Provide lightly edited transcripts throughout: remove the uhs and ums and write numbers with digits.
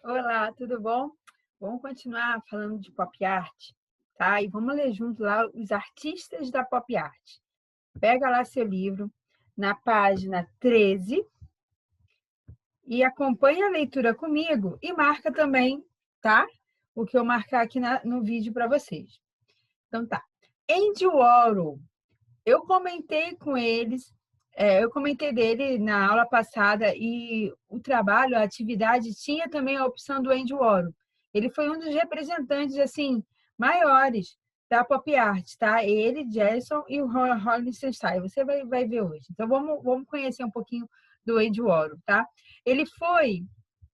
Olá, tudo bom? Vamos continuar falando de pop art, tá? E vamos ler junto lá os artistas da pop art. Pega lá seu livro, na página 13, e acompanha a leitura comigo e marca também, tá? O que eu marcar aqui no vídeo para vocês. Então tá. Andy Warhol, eu comentei com eles, eu comentei dele na aula passada e o trabalho, a atividade tinha também a opção do Andy Warhol. Ele foi um dos representantes assim maiores da pop art, tá? Ele, Jason e o Hollister. Você vai ver hoje. Então vamos conhecer um pouquinho do Andy Warhol, tá? Ele foi,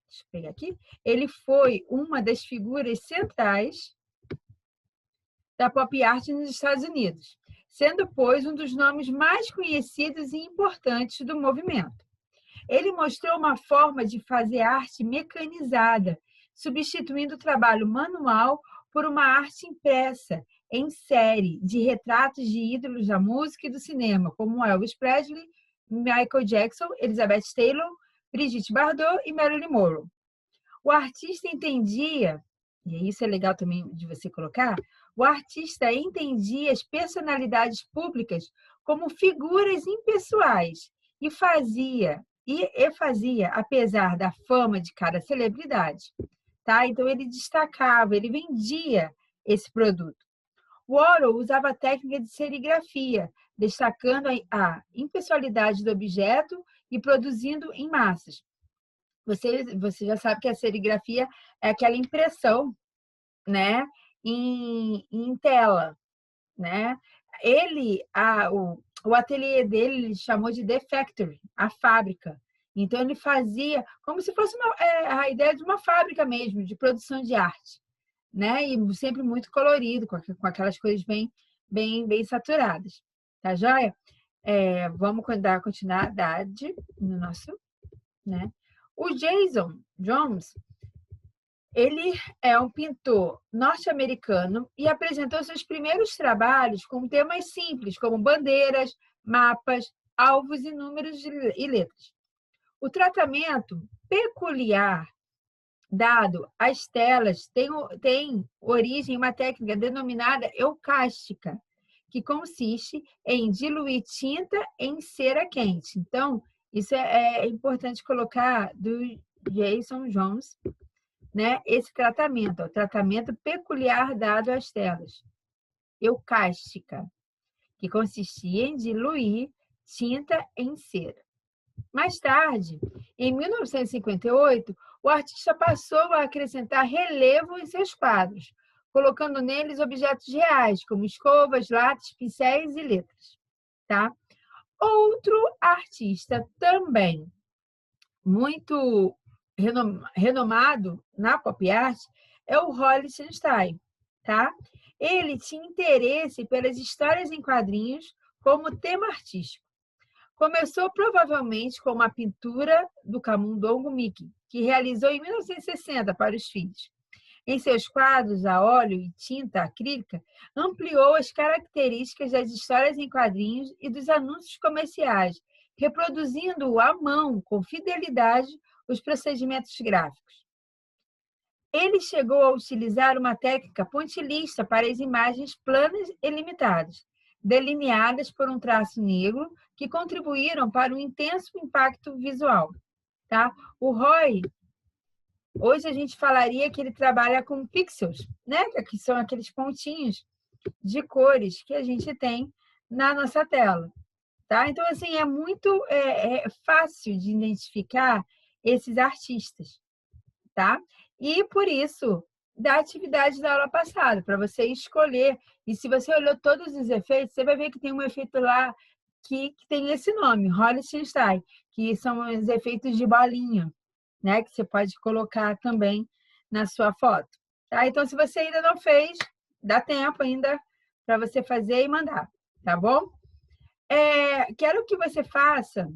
deixa eu pegar aqui, ele foi uma das figuras centrais da pop art nos Estados Unidos, sendo, pois, um dos nomes mais conhecidos e importantes do movimento. Ele mostrou uma forma de fazer arte mecanizada, substituindo o trabalho manual por uma arte impressa em série de retratos de ídolos da música e do cinema, como Elvis Presley, Michael Jackson, Elizabeth Taylor, Brigitte Bardot e Marilyn Monroe. O artista entendia, e isso é legal também de você colocar, o artista entendia as personalidades públicas como figuras impessoais e fazia, apesar da fama de cada celebridade. Tá? Então, ele destacava, ele vendia esse produto. Warhol usava a técnica de serigrafia, destacando a impessoalidade do objeto e produzindo em massas. Você já sabe que a serigrafia é aquela impressão, né, em tela, né? O ateliê dele ele chamou de The Factory, a fábrica. Então ele fazia como se fosse a ideia de uma fábrica mesmo, de produção de arte, né? E sempre muito colorido, com aquelas cores bem saturadas, tá joia? Vamos dar continuidade no nosso, né? O Jason Jones, ele é um pintor norte-americano e apresentou seus primeiros trabalhos com temas simples, como bandeiras, mapas, alvos e números e letras. O tratamento peculiar dado às telas tem origem em uma técnica denominada eucástica, que consiste em diluir tinta em cera quente. Então, isso é importante colocar do Jason Jones, né? Esse tratamento, o tratamento peculiar dado às telas, eucástica, que consistia em diluir tinta em cera. Mais tarde, em 1958, o artista passou a acrescentar relevo em seus quadros, colocando neles objetos reais, como escovas, lápis, pincéis e letras. Tá? Outro artista também muito renomado na pop art é o Hollister, tá? Ele tinha interesse pelas histórias em quadrinhos como tema artístico. Começou provavelmente com uma pintura do camundongo Mickey, que realizou em 1960 para os filhos. Em seus quadros a óleo e tinta acrílica, ampliou as características das histórias em quadrinhos e dos anúncios comerciais, reproduzindo à mão, com fidelidade, os procedimentos gráficos. Ele chegou a utilizar uma técnica pontilhista para as imagens planas e limitadas, delineadas por um traço negro, que contribuíram para um intenso impacto visual. Tá? O Roy, hoje a gente falaria que ele trabalha com pixels, né? Que são aqueles pontinhos de cores que a gente tem na nossa tela. Tá? Então, assim, é muito fácil de identificar esses artistas. Tá? E, por isso, da atividade da aula passada, para você escolher. E se você olhou todos os efeitos, você vai ver que tem um efeito lá que tem esse nome, Hollister, que são os efeitos de bolinha, né? Que você pode colocar também na sua foto. Tá? Então, se você ainda não fez, dá tempo ainda para você fazer e mandar, tá bom? Quero que você faça,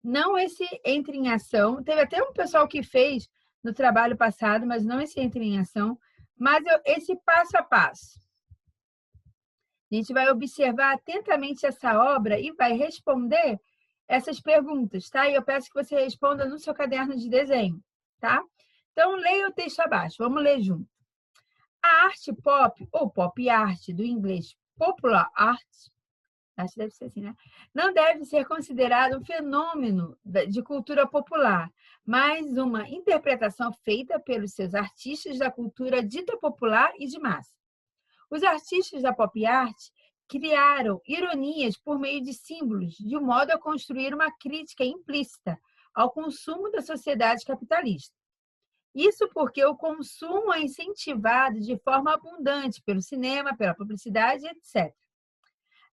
não esse entre em ação. Teve até um pessoal que fez no trabalho passado, mas não esse entre em ação, mas esse passo a passo. A gente vai observar atentamente essa obra e vai responder essas perguntas, tá? E eu peço que você responda no seu caderno de desenho, tá? Então, leia o texto abaixo, vamos ler junto. A arte pop, ou pop art, do inglês popular art, acho que deve ser assim, né? Não deve ser considerado um fenômeno de cultura popular, mas uma interpretação feita pelos seus artistas da cultura dita popular e de massa. Os artistas da pop art criaram ironias por meio de símbolos, de modo a construir uma crítica implícita ao consumo da sociedade capitalista. Isso porque o consumo é incentivado de forma abundante pelo cinema, pela publicidade, etc.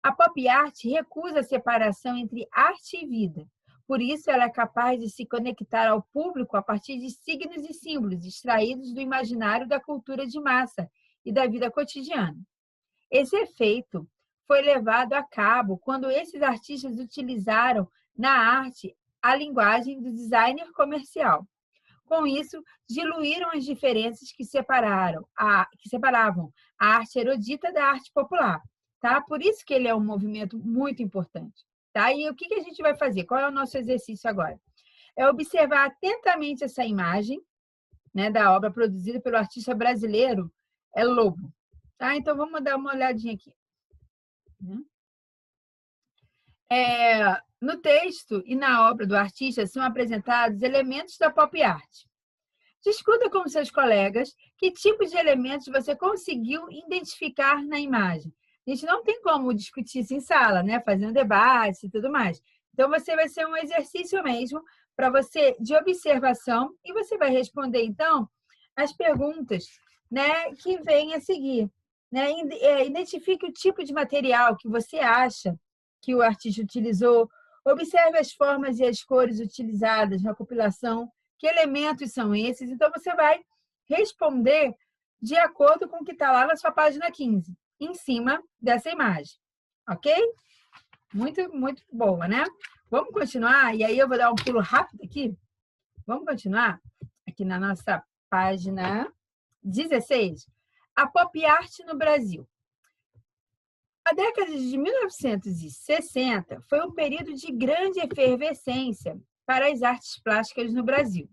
A pop art recusa a separação entre arte e vida. Por isso, ela é capaz de se conectar ao público a partir de signos e símbolos extraídos do imaginário da cultura de massa e da vida cotidiana. Esse efeito foi levado a cabo quando esses artistas utilizaram na arte a linguagem do designer comercial. Com isso, diluíram as diferenças que separavam a arte erudita da arte popular. Tá? Por isso que ele é um movimento muito importante. Tá? E o que a gente vai fazer? Qual é o nosso exercício agora? É observar atentamente essa imagem, né, da obra produzida pelo artista brasileiro Lobo. Tá? Então, vamos dar uma olhadinha aqui. No texto e na obra do artista são apresentados elementos da pop art. Discuta com seus colegas que tipo de elementos você conseguiu identificar na imagem. A gente não tem como discutir isso em sala, né? Fazendo debate e tudo mais. Então, vai ser um exercício mesmo para você de observação e você vai responder, então, as perguntas, né, que vêm a seguir. Né? Identifique o tipo de material que você acha que o artista utilizou. Observe as formas e as cores utilizadas na compilação. Que elementos são esses? Então, você vai responder de acordo com o que está lá na sua página 15, em cima dessa imagem. Ok? Muito, muito boa, né? Vamos continuar? E aí eu vou dar um pulo rápido aqui. Vamos continuar? Aqui na nossa página 16. A pop art no Brasil. A década de 1960 foi um período de grande efervescência para as artes plásticas no Brasil.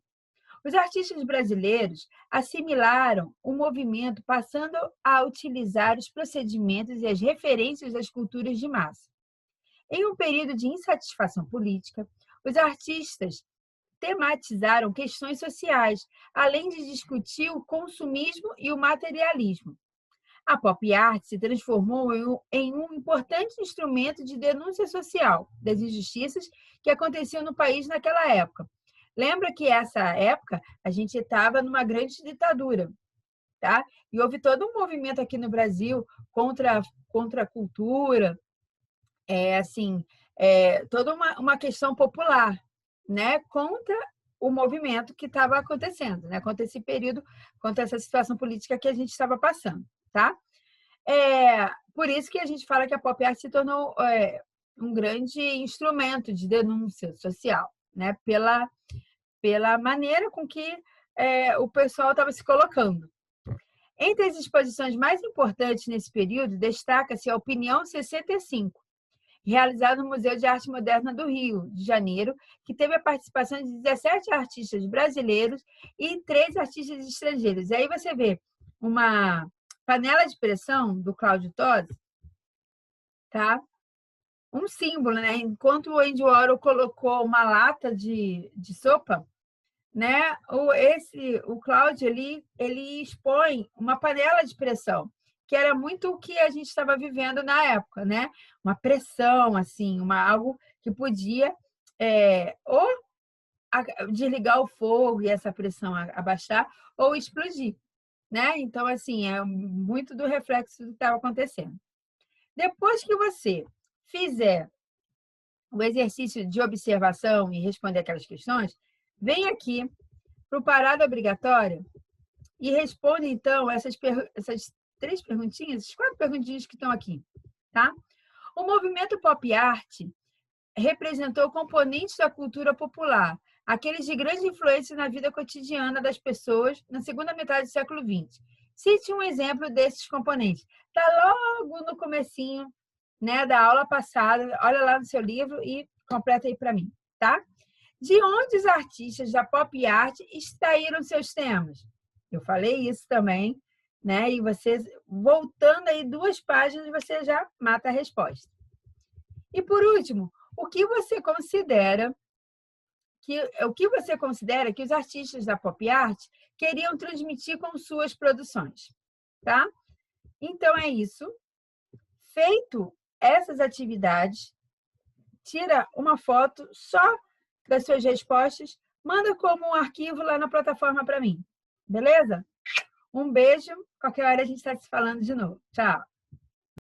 Os artistas brasileiros assimilaram o movimento, passando a utilizar os procedimentos e as referências das culturas de massa. Em um período de insatisfação política, os artistas tematizaram questões sociais, além de discutir o consumismo e o materialismo. A pop art se transformou em um importante instrumento de denúncia social das injustiças que aconteciam no país naquela época. Lembra que essa época a gente estava numa grande ditadura, tá? E houve todo um movimento aqui no Brasil contra a cultura, toda uma questão popular, né? Contra o movimento que estava acontecendo, né? Contra esse período, contra essa situação política que a gente estava passando, tá? Por isso que a gente fala que a pop art se tornou um grande instrumento de denúncia social, né? Pela maneira com que o pessoal estava se colocando. Entre as exposições mais importantes nesse período, destaca-se a Opinião 65, realizada no Museu de Arte Moderna do Rio de Janeiro, que teve a participação de 17 artistas brasileiros e 3 artistas estrangeiros. E aí você vê uma panela de pressão do Cláudio Tosi, tá? Um símbolo, né? Enquanto o Andy Warhol colocou uma lata de sopa, né? O Cláudio ele expõe uma panela de pressão, que era muito o que a gente estava vivendo na época, né? Uma pressão, assim, algo que podia ou desligar o fogo e essa pressão abaixar, ou explodir, né? Então, assim, é muito do reflexo do que estava acontecendo. Depois que você fizer o exercício de observação e responder aquelas questões, vem aqui para o parada obrigatória e responde, então, essas 3 perguntinhas, essas 4 perguntinhas que estão aqui, tá? O movimento pop art representou componentes da cultura popular, aqueles de grande influência na vida cotidiana das pessoas na segunda metade do século XX. Cite um exemplo desses componentes. Está logo no comecinho, né, da aula passada. Olha lá no seu livro e completa aí para mim, tá? De onde os artistas da pop art extraíram seus temas? Eu falei isso também, né? E você, voltando aí 2 páginas, você já mata a resposta. E por último, o que você considera que os artistas da pop art queriam transmitir com suas produções, tá? Então é isso. Feito essas atividades, tira uma foto só das suas respostas, manda como um arquivo lá na plataforma para mim. Beleza? Um beijo. Qualquer hora a gente está se falando de novo. Tchau.